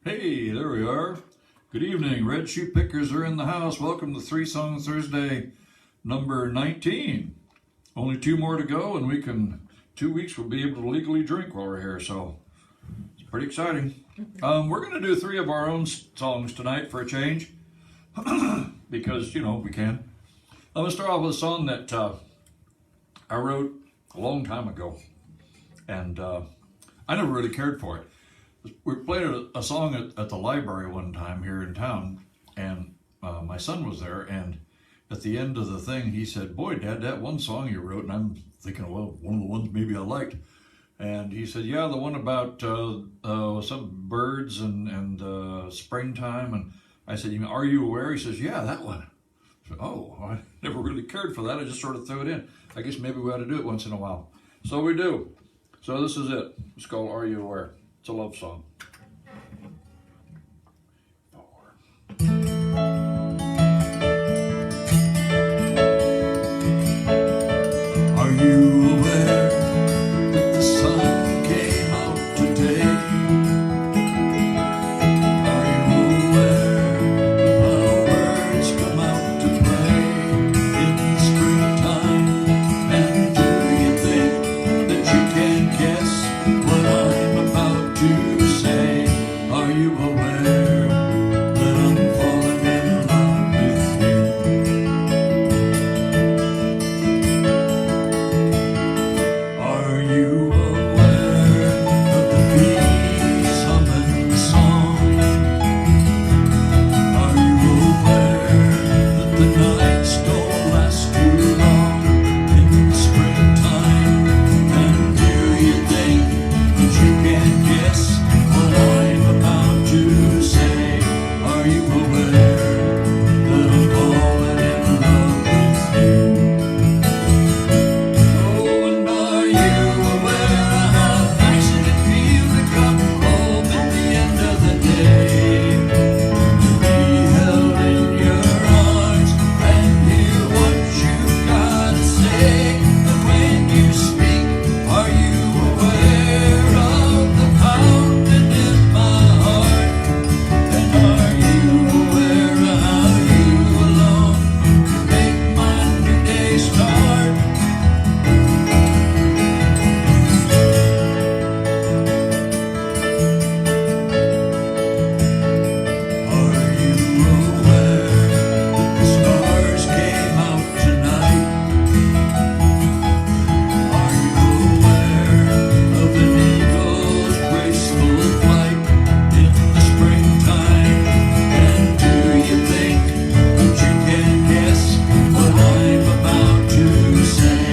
Hey, there we are. Good evening. Red Shoe Pickers are in the house. Welcome to Three Song Thursday number 19. Only two more to go, and 2 weeks we'll be able to legally drink while we're here, so it's pretty exciting. We're going to do three of our own songs tonight for a change because, we can. I'm going to start off with a song that I wrote a long time ago, and I never really cared for it. We played a song at the library one time here in town, and my son was there, and at the end of the thing, he said, "Boy, Dad, that one song you wrote," and I'm thinking, well, one of the ones maybe I liked. And he said, "Yeah, the one about some birds and springtime." And I said, "You mean, Are You Aware?" He says, "Yeah, that one." I said, "Oh, I never really cared for that. I just sort of threw it in. I guess maybe we ought to do it once in a while." So we do. So this is it. It's called "Are You Aware?" It's a love song. Are you aware that the sun came out today? Are you aware of how birds come out to play in the springtime? And do you think that you can guess what I'm about to say? Are you aware that I'm falling in love with you? Are you aware of the bees humming the song? Are you aware that the nights don't last too long in the springtime? And do you think that you can guess what I'm about to say? Are you aware that I'm falling in love with you? Oh, and are you aware of how nice it can feel to come home at the end of the day? To be held in your arms and hear what you've got to say. And when you speak, are you aware of the pounding in my heart? And are you aware of how you alone can make my new day start? Are you aware that the stars came out tonight? Are you aware of an eagle's graceful flight in the springtime? And do you think that you can guess what I'm about to say?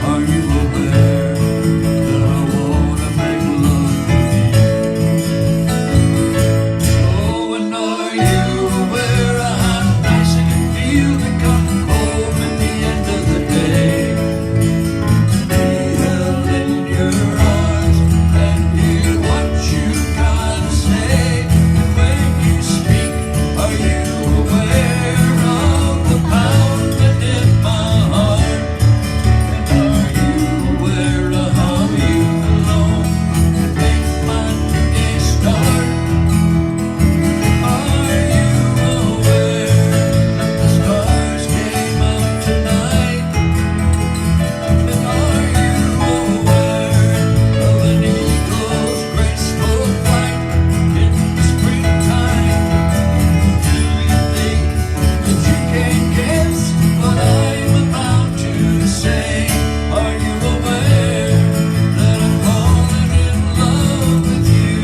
Are you aware that I wanna make love with you? Oh, and are you aware of how nice it can feel to come home at the end of the day? Be held in your arms and hear what you've got to say. And when you speak, are you aware of the pounding in my heart? And are you aware of how you alone can make my new day start? Are you aware that the stars came out tonight? And are you aware of an eagle's graceful flight in the springtime? Do you think that you can guess what I'm about to say? Are you aware that I'm falling in love with you?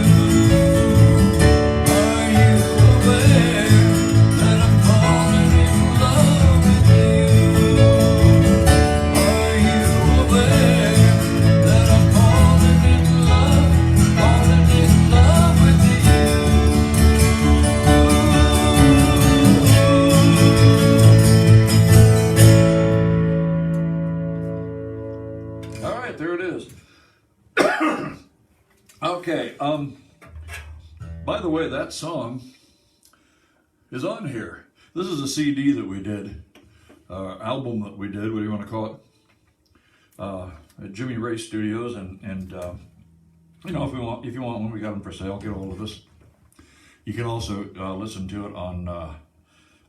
Are you aware that I'm falling in love with you? Are you aware that I'm falling in love with you? All right, there it is. Okay, by the way, that song is on here. This is a CD that we did, album that we did, what do you want to call it? At Jimmy Ray Studios, and if you want one, we got them for sale. Get a hold of us. You can also listen to it on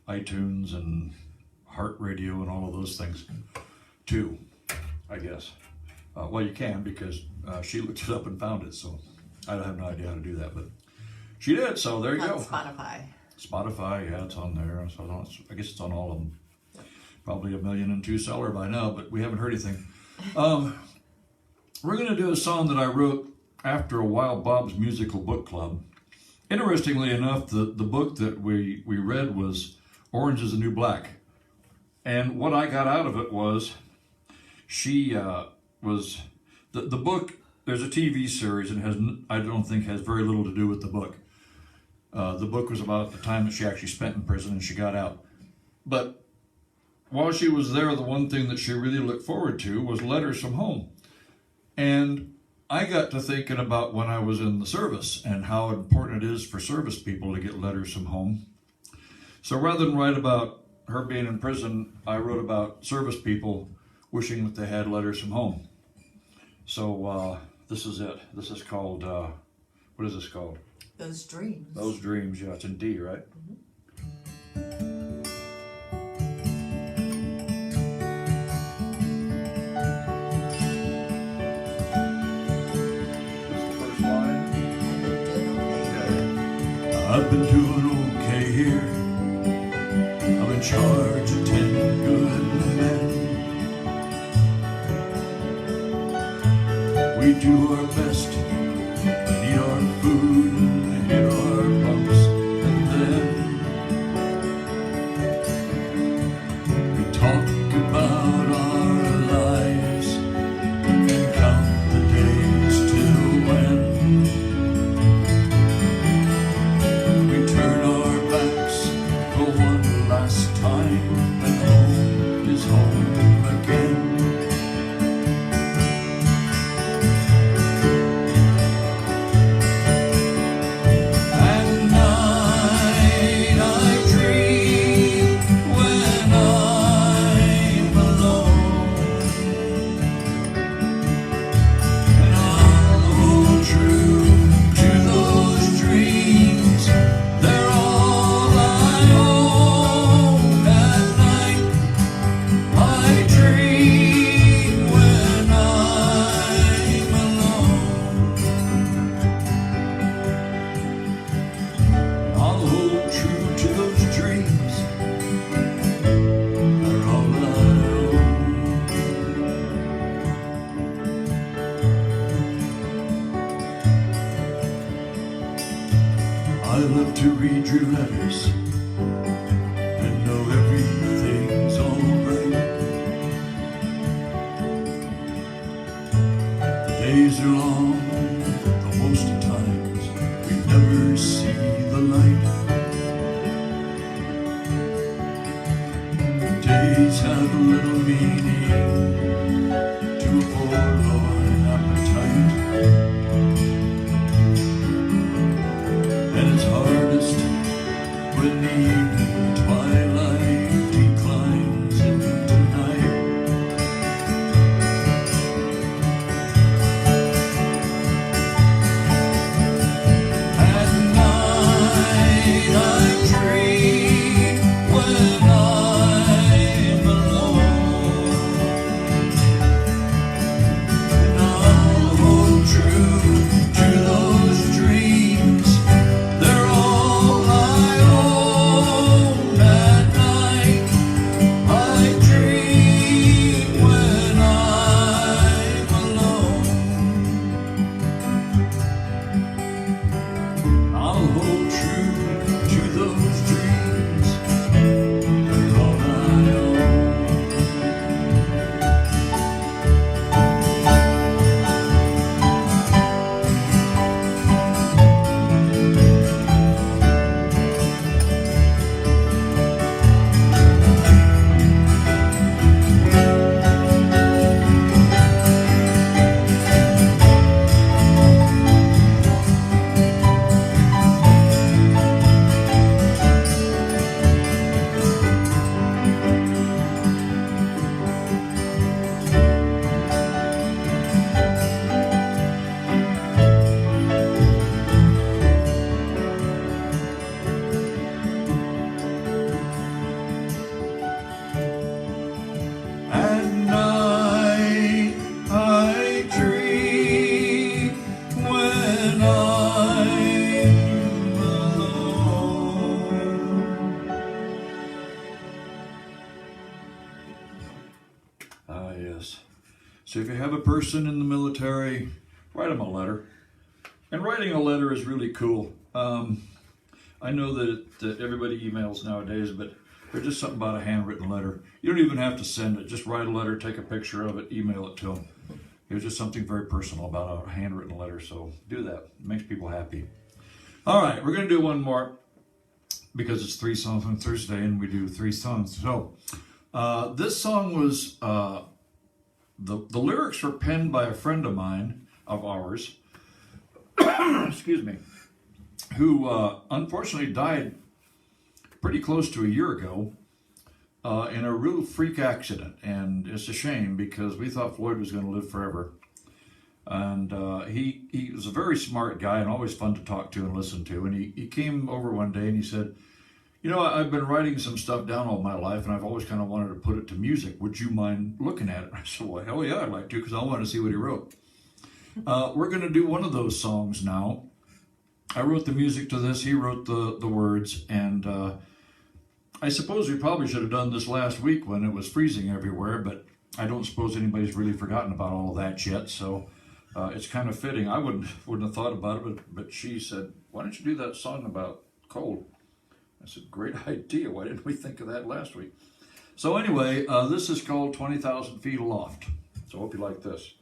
iTunes and Heart Radio and all of those things too, I guess. Well, you can, because she looked it up and found it, so I have no idea how to do that, but she did, so there you go. Spotify. Spotify, yeah, it's on there. So I guess it's on all of them. Probably 1.2 million seller by now, but we haven't heard anything. We're going to do a song that I wrote after a Wild Bob's Musical Book Club. Interestingly enough, the book that we read was Orange is the New Black. And what I got out of it was, the book, there's a TV series, and I don't think has very little to do with the book. The book was about the time that she actually spent in prison and she got out. But while she was there, the one thing that she really looked forward to was letters from home. And I got to thinking about when I was in the service and how important it is for service people to get letters from home. So rather than write about her being in prison, I wrote about service people wishing that they had letters from home. So this is it. This is called, what is this called? Those Dreams. Those Dreams, yeah, it's in D, right? I've been doing okay here. I'm in charge of 10 good men. We do our best and eat our food and hit our bunks, and then we talk about our lives and count the days till when we turn our backs for one last time, and home is home again. At night I dream when I'm alone, and I'll hold true to those dreams. They're all I own. At night I dream when I'm alone. I'll hold true to those dreams. They're all I own. I love to read your letters and know everything's alright. The days are long, though most of times we never see the light. The days have little meaning to a forlorn appetite. And it's hardest when the evening twilight declines into night. At night I dream when I'm alone, and I'll hold true to those dreams. They're all I own. have a person in the military, write them a letter. And writing a letter is really cool. I know that everybody emails nowadays, but there's just something about a handwritten letter. You don't even have to send it. Just write a letter, take a picture of it, email it to them. There's just something very personal about a handwritten letter, so do that. It makes people happy. All right, we're going to do one more because it's 3 songs on Thursday, and we do 3 songs. So this song was, the lyrics were penned by a friend of mine, of ours, excuse me, who unfortunately died pretty close to a year ago in a real freak accident. And it's a shame because we thought Floyd was going to live forever. And he was a very smart guy and always fun to talk to and listen to. And he came over one day and he said, you know, I've been writing some stuff down all my life and I've always kind of wanted to put it to music. Would you mind looking at it? I said, well, hell yeah, I'd like to, because I want to see what he wrote. We're going to do one of those songs now. I wrote the music to this, he wrote the words, and I suppose we probably should have done this last week when it was freezing everywhere, but I don't suppose anybody's really forgotten about all of that yet, so it's kind of fitting. I wouldn't have thought about it, but she said, why don't you do that song about cold? I said, great idea, why didn't we think of that last week? So anyway, this is called 20,000 Feet Aloft, so I hope you like this.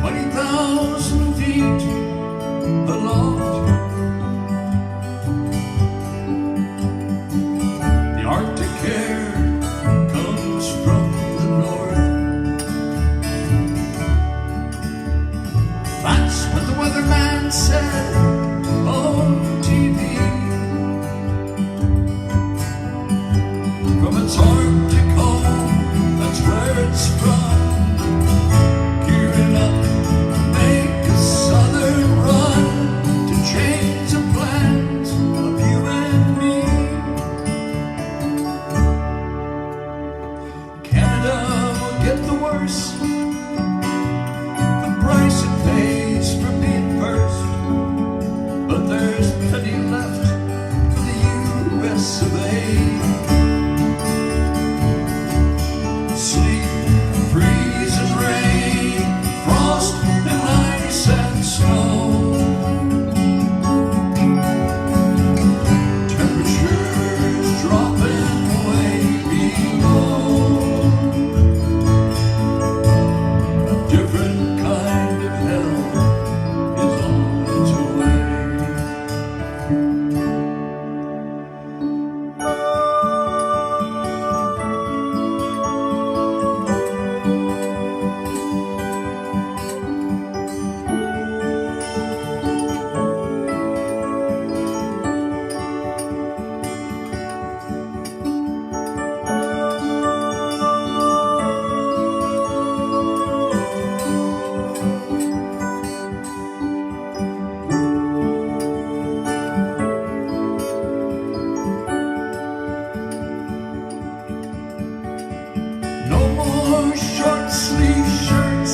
20,000 feet aloft, the Arctic air comes from the north. That's what the weatherman said on TV. From its Arctic home, that's where it's from. The price it pays for being first, but there's plenty left for the US of A. Sleet, freeze and rain, frost and ice and snow. Temperatures dropping way below. Short sleeve shirts,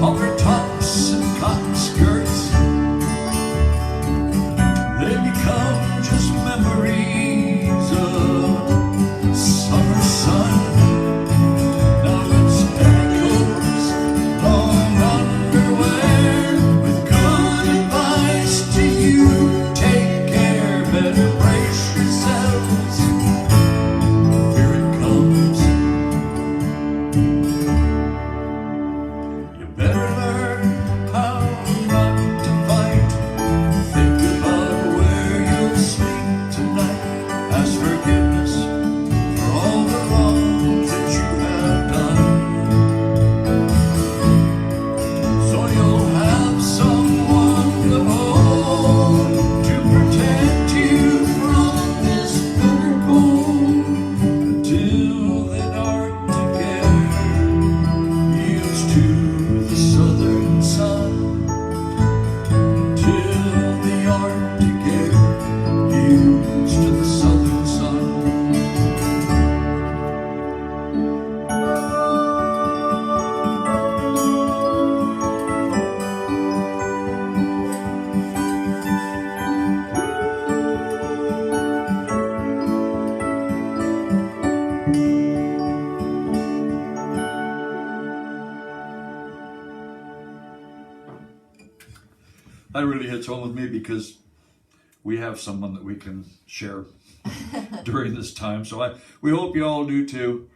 halter tops and cotton skirts, they become just memories of summer sun. Now it's heavy coats, long underwear, with good advice to you. Take care, better brace yourselves. Here it comes. Better learn how that really hits home with me because we have someone that we can share during this time. So we hope you all do too.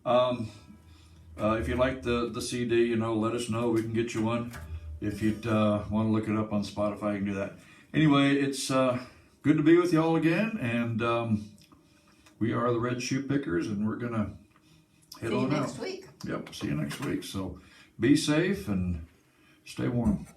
If you like the CD, you know, let us know. We can get you one. If you'd want to look it up on Spotify, you can do that. Anyway, it's good to be with you all again, and we are the Red Shoe Pickers, and we're gonna head on out. See you next week. Yep, see you next week. So be safe and stay warm.